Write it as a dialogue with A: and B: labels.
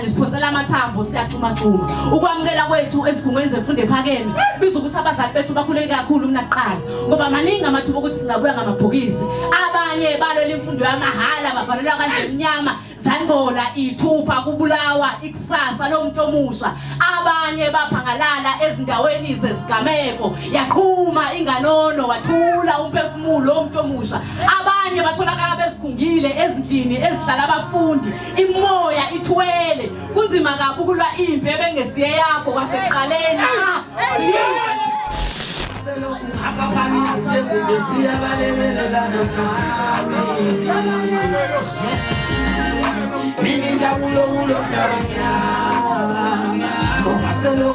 A: Nisiphonsela amathambo siyachuma-chuma ukwamukela kwethu esigungweni zemfundo ephakeme biza ukuthi abazali bethu bakhuleke kakhulu kunaqala ngoba maningi amathuba ukuthi singabuya ngamabhokisi abanye balwela imfundo yamahhala bavalelwa kanje emnyama zangcola ithupha kubulawa ikusasa lomuntu omusha abanye baphangalala ezindaweni zezigameko yaqhuma inganono wathula umphefumulo womuntu omusha abanye batholakala bezigungile ezindlini ezihlala abafundi imoya ithwele kunzima kabi ukulwa impi ebengesiye yakho kwasekuqaleni
B: Como se lo